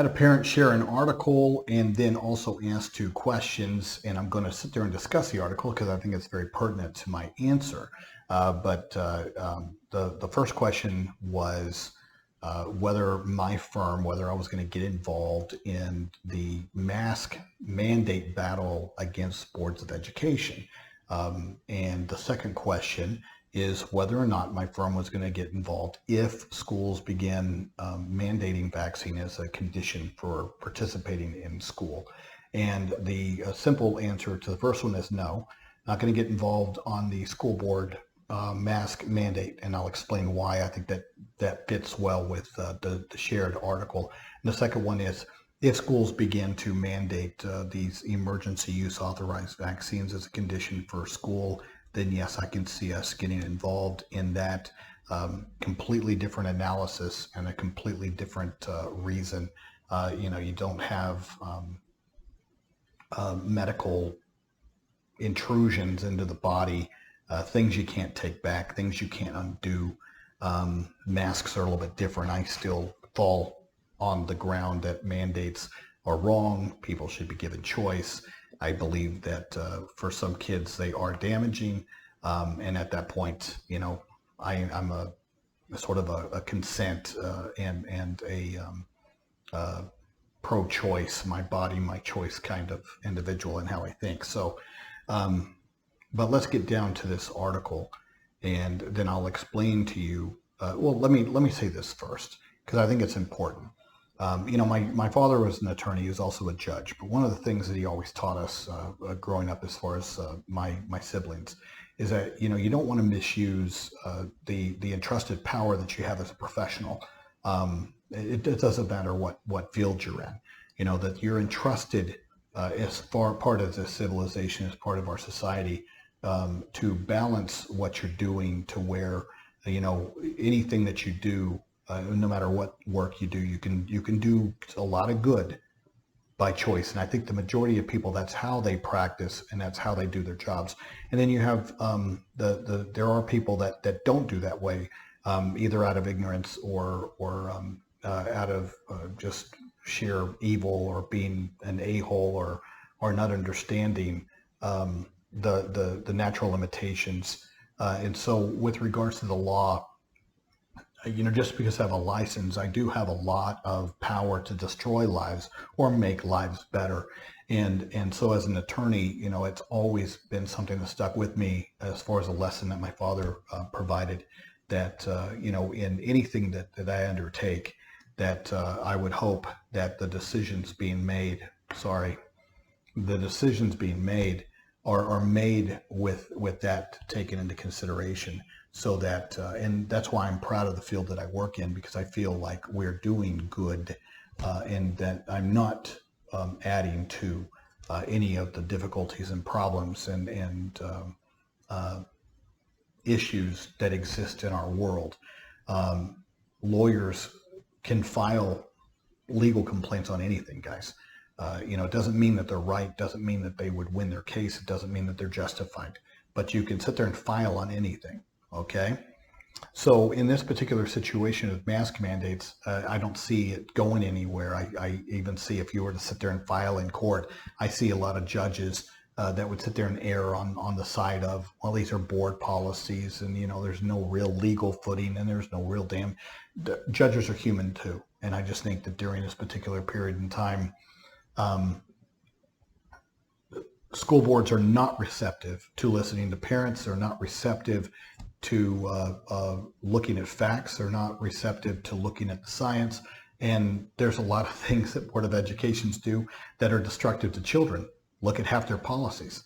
had a parent share an article and then also ask 2 questions, and I'm going to sit there and discuss the article because I think it's very pertinent to my answer. The first question was whether my firm, whether I was going to get involved in the mask mandate battle against boards of education. And the second question is whether or not my firm was going to get involved if schools begin mandating vaccine as a condition for participating in school. And the simple answer to the first one is no, not going to get involved on the school board mask mandate, and I'll explain why I think that fits well with the shared article. And the second one is if schools begin to mandate these emergency use authorized vaccines as a condition for school, then yes, I can see us getting involved in that. Completely different analysis and a completely different reason. You don't have medical intrusions into the body, things you can't take back, things you can't undo. Masks are a little bit different. I still fall on the ground that mandates are wrong. People should be given choice. I believe that for some kids they are damaging, and at that point, I'm a sort of a consent and a pro-choice, my body, my choice kind of individual in how I think. So, but let's get down to this article, and then I'll explain to you. Well, let me say this first because I think it's important. My father was an attorney. He was also a judge. But one of the things that he always taught us growing up, as far as my siblings, is that you don't want to misuse the entrusted power that you have as a professional. It doesn't matter what field you're in. That you're entrusted as part of this civilization, as part of our society, to balance what you're doing to where anything that you do. No matter what work you do, you can do a lot of good by choice. And I think the majority of people, that's how they practice and that's how they do their jobs. And then you have there are people that don't do that way, either out of ignorance or out of just sheer evil, or being an a-hole, or not understanding the natural limitations. And so with regards to the law, just because I have a license, I do have a lot of power to destroy lives or make lives better. And so as an attorney, it's always been something that stuck with me as far as a lesson that my father provided, that, in anything that I undertake, that I would hope that the decisions being made are made with that taken into consideration. So that, and that's why I'm proud of the field that I work in, because I feel like we're doing good, and that I'm not adding to any of the difficulties and problems and issues that exist in our world. Lawyers can file legal complaints on anything, guys. It doesn't mean that they're right, doesn't mean that they would win their case, it doesn't mean that they're justified, but you can sit there and file on anything. Okay, so in this particular situation of mask mandates, I don't see it going anywhere. I even see, if you were to sit there and file in court, I see a lot of judges that would sit there and err on the side of, well, these are board policies, and there's no real legal footing, and there's no real judges are human too. And I just think that during this particular period in time, school boards are not receptive to listening to parents. They're not receptive to looking at facts. They're not receptive to looking at the science. And there's a lot of things that Board of Educations do that are destructive to children. Look at half their policies.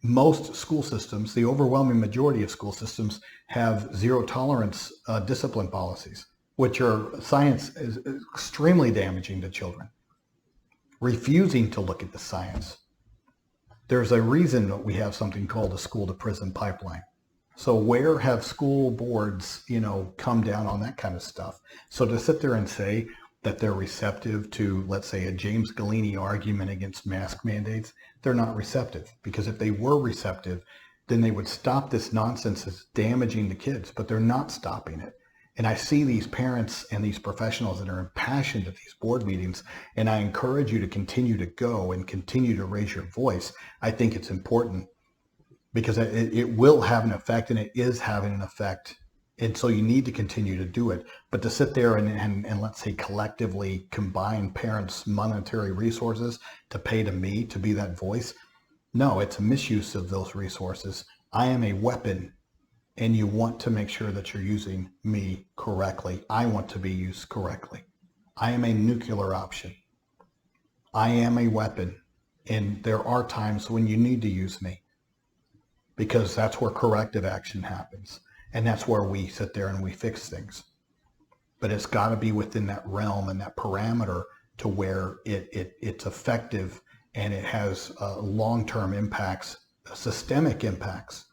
Most school systems, the overwhelming majority of school systems, have zero tolerance discipline policies, which are, science is extremely damaging to children. Refusing to look at the science. There's a reason that we have something called a school to prison pipeline. So where have school boards, come down on that kind of stuff? So to sit there and say that they're receptive to, let's say, a James Gallini argument against mask mandates, they're not receptive. Because if they were receptive, then they would stop this nonsense that's damaging the kids, but they're not stopping it. And I see these parents and these professionals that are impassioned at these board meetings, and I encourage you to continue to go and continue to raise your voice. I think it's important because it will have an effect, and it is having an effect. And so you need to continue to do it. But to sit there and let's say collectively combine parents' monetary resources to pay to me to be that voice, no, it's a misuse of those resources. I am a weapon, and you want to make sure that you're using me correctly. I want to be used correctly. I am a nuclear option. I am a weapon, and there are times when you need to use me, because that's where corrective action happens. And that's where we sit there and we fix things. But it's got to be within that realm and that parameter to where it's effective, and it has long-term impacts, systemic impacts.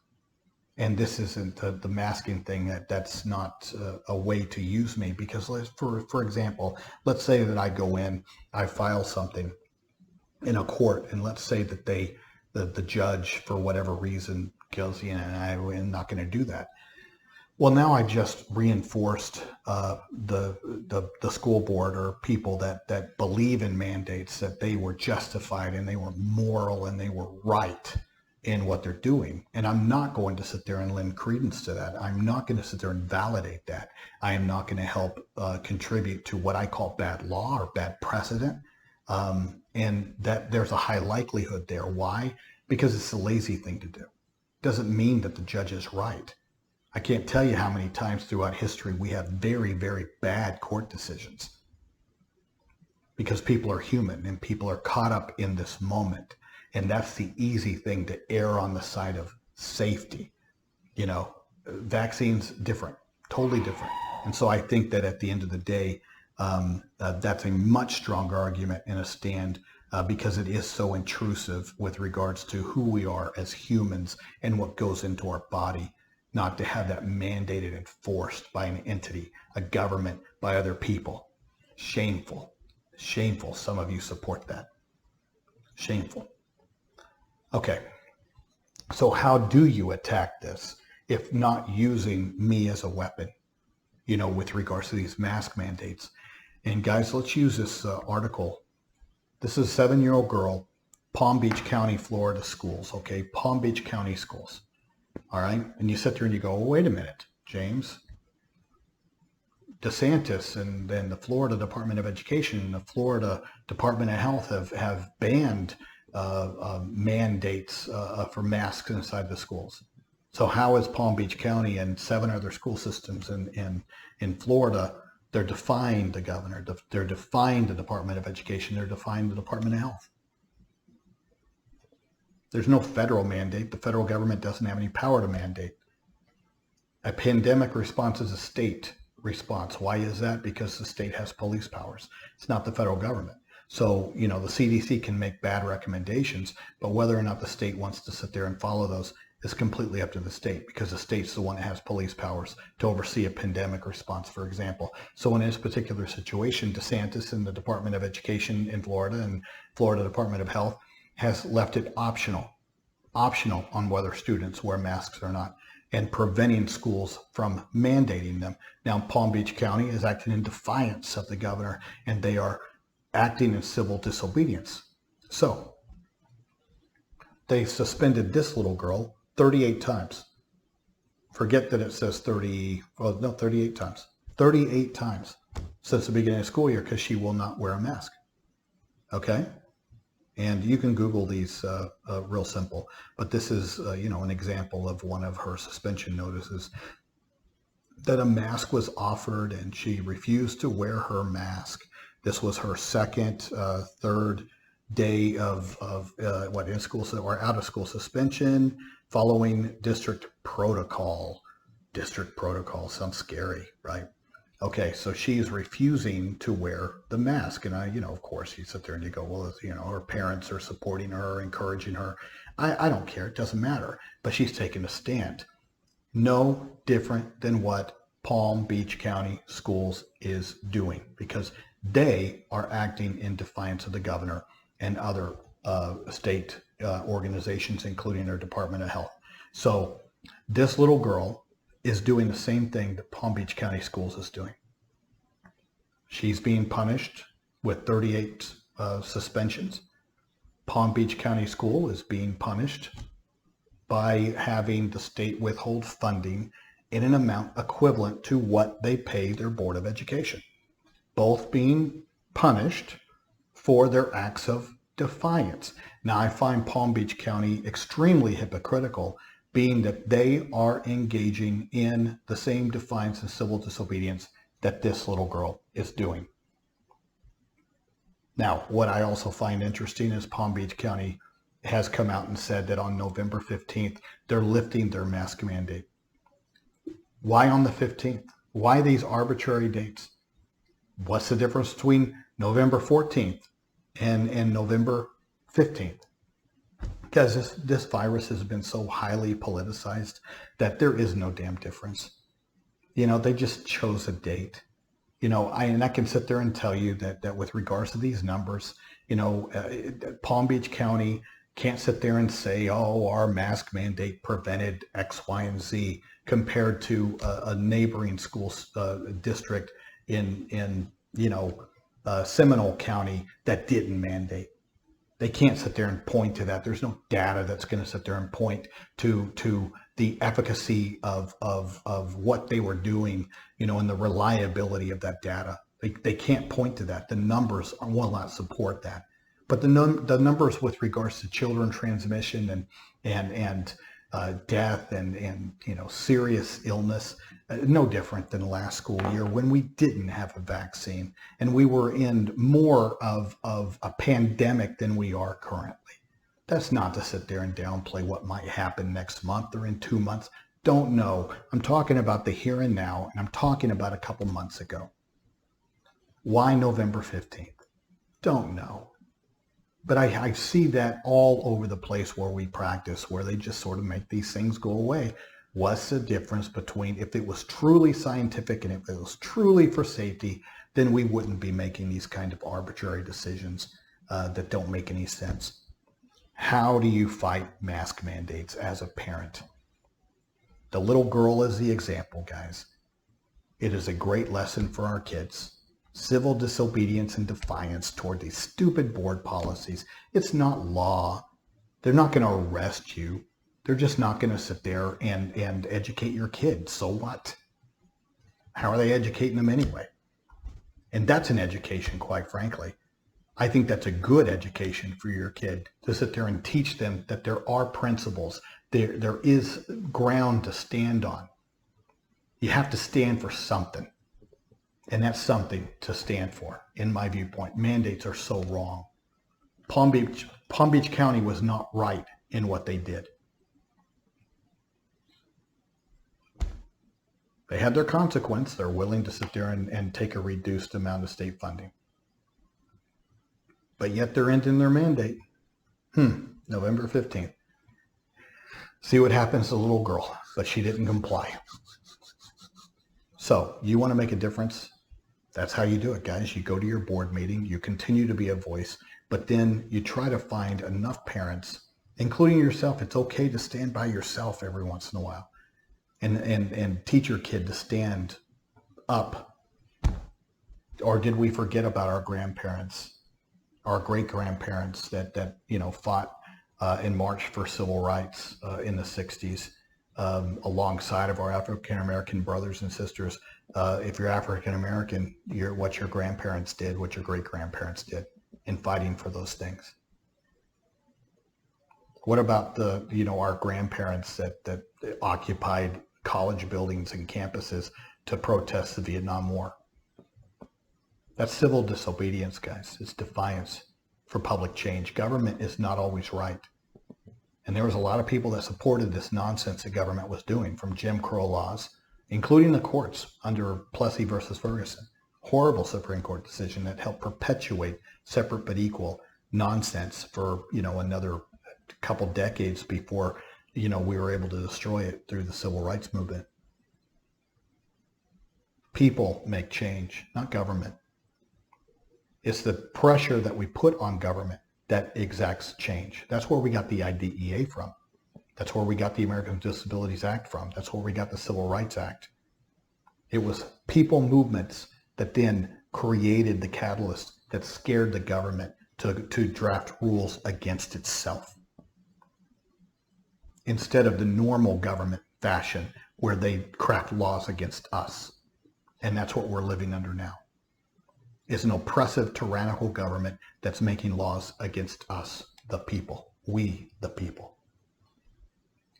And this isn't the masking thing. That's not a way to use me, because for example, let's say that I go in, I file something in a court, and let's say that the judge, for whatever reason, goes, I'm not going to do that. Well, now I just reinforced the school board or people that believe in mandates, that they were justified and they were moral and they were right in what they're doing. And I'm not going to sit there and lend credence to that. I'm not going to sit there and validate that. I am not going to help contribute to what I call bad law or bad precedent. And that there's a high likelihood there. Why? Because it's a lazy thing to do. Doesn't mean that the judge is right. I can't tell you how many times throughout history we have very, very bad court decisions, because people are human and people are caught up in this moment. And that's the easy thing, to err on the side of safety. Vaccines, different, totally different. And so I think that at the end of the day, that's a much stronger argument and a stand, because it is so intrusive with regards to who we are as humans and what goes into our body, not to have that mandated and forced by an entity, a government, by other people. Shameful. Shameful. Some of you support that. Shameful. Okay. So how do you attack this if not using me as a weapon, with regards to these mask mandates? And guys, let's use this article. This is a 7-year-old girl, Palm Beach County, Florida schools, okay? Palm Beach County schools, all right? And you sit there and you go, well, wait a minute, James. DeSantis and then the Florida Department of Education and the Florida Department of Health have banned mandates for masks inside the schools. So how is Palm Beach County and 7 other school systems in Florida, they're defying the governor, they're defying the Department of Education, they're defying the Department of Health? There's no federal mandate. The federal government doesn't have any power to mandate. A pandemic response is a state response. Why is that? Because the state has police powers. It's not the federal government. So, the CDC can make bad recommendations, but whether or not the state wants to sit there and follow those is completely up to the state, because the state's the one that has police powers to oversee a pandemic response, for example. So in this particular situation, DeSantis and the Department of Education in Florida and Florida Department of Health has left it optional on whether students wear masks or not, and preventing schools from mandating them. Now, Palm Beach County is acting in defiance of the governor, and they are acting in civil disobedience. So they suspended this little girl 38 times. Forget that it says 38 times. 38 times since the beginning of the school year, because she will not wear a mask. Okay? And you can Google these real simple. But this is, an example of one of her suspension notices, that a mask was offered and she refused to wear her mask. This was her second, third day of in school or out of school suspension, following district protocol. District protocol sounds scary, right? Okay, so she's refusing to wear the mask. And of course, you sit there and you go, well, her parents are supporting her, encouraging her. I don't care. It doesn't matter. But she's taking a stand. No different than what Palm Beach County Schools is doing, because they are acting in defiance of the governor and other state organizations, including their Department of Health. So this little girl is doing the same thing that Palm Beach County Schools is doing. She's being punished with 38 suspensions. Palm Beach County School is being punished by having the state withhold funding in an amount equivalent to what they pay their Board of Education. Both being punished for their acts of defiance. Now, I find Palm Beach County extremely hypocritical, being that they are engaging in the same defiance and civil disobedience that this little girl is doing. Now, what I also find interesting is Palm Beach County has come out and said that on November 15th, they're lifting their mask mandate. Why on the 15th? Why these arbitrary dates? What's the difference between November 14th and November 15th? Because this virus has been so highly politicized that there is no damn difference. They just chose a date. I can sit there and tell you that with regards to these numbers, Palm Beach County can't sit there and say, oh, our mask mandate prevented X, Y, and Z compared to a neighboring school district in Seminole County that didn't mandate. They can't sit there and point to that. There's no data that's going to sit there and point to the efficacy of what they were doing, and the reliability of that data. They can't point to that. The numbers will not support that. But the numbers with regards to children transmission and death and serious illness, no different than last school year when we didn't have a vaccine and we were in more of a pandemic than we are currently. That's not to sit there and downplay what might happen next month or in 2 months. Don't know. I'm talking about the here and now, and I'm talking about a couple months ago. Why November 15th? Don't know. But I see that all over the place where we practice, where they just sort of make these things go away. What's the difference between if it was truly scientific and if it was truly for safety, then we wouldn't be making these kind of arbitrary decisions that don't make any sense. How do you fight mask mandates as a parent? The little girl is the example, guys. It is a great lesson for our kids. Civil disobedience and defiance toward these stupid board policies. It's not law. They're not going to arrest you. They're just not going to sit there and educate your kids. So what? How are they educating them anyway? And that's an education, quite frankly. I think that's a good education for your kid, to sit there and teach them that there are principles. There is ground to stand on. You have to stand for something. And that's something to stand for, in my viewpoint. Mandates are so wrong. Palm Beach County was not right in what they did. They had their consequence. They're willing to sit there and take a reduced amount of state funding. But yet they're ending their mandate. November 15th. See what happens to the little girl, but she didn't comply. So you want to make a difference? That's how you do it, guys. You go to your board meeting, you continue to be a voice, but then you try to find enough parents, including yourself. It's okay to stand by yourself every once in a while and teach your kid to stand up. Or did we forget about our grandparents, our great-grandparents that fought and marched for civil rights in the 60s alongside of our African-American brothers and sisters? If you're African-American, what your grandparents did, what your great-grandparents did in fighting for those things. What about our grandparents that occupied college buildings and campuses to protest the Vietnam War? That's civil disobedience, guys. It's defiance for public change. Government is not always right. And there was a lot of people that supported this nonsense the government was doing, from Jim Crow laws, including the courts under Plessy versus Ferguson. Horrible Supreme Court decision that helped perpetuate separate but equal nonsense for, another couple decades before, we were able to destroy it through the civil rights movement. People make change, not government. It's the pressure that we put on government that exacts change. That's where we got the IDEA from. That's where we got the Americans with Disabilities Act from. That's where we got the Civil Rights Act. It was people movements that then created the catalyst that scared the government to draft rules against itself, instead of the normal government fashion where they craft laws against us. And that's what we're living under now, is an oppressive, tyrannical government that's making laws against us, the people, we, the people.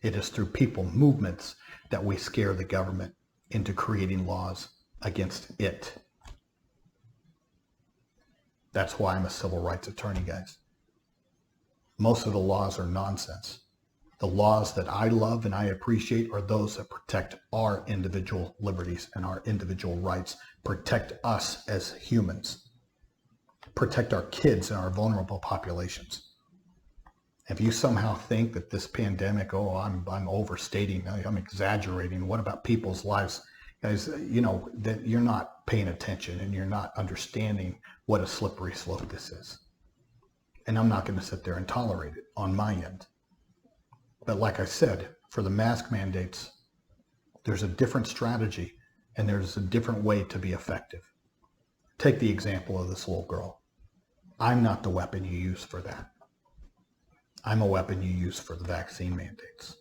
It is through people movements that we scare the government into creating laws against it. That's why I'm a civil rights attorney, guys. Most of the laws are nonsense. The laws that I love and I appreciate are those that protect our individual liberties and our individual rights, protect us as humans, protect our kids and our vulnerable populations. If you somehow think that this pandemic, oh, I'm overstating, I'm exaggerating, what about people's lives? Guys, you know, that you're not paying attention and you're not understanding what a slippery slope this is. And I'm not going to sit there and tolerate it on my end. But like I said, for the mask mandates, there's a different strategy and there's a different way to be effective. Take the example of this little girl. I'm not the weapon you use for that. I'm a weapon you use for the vaccine mandates.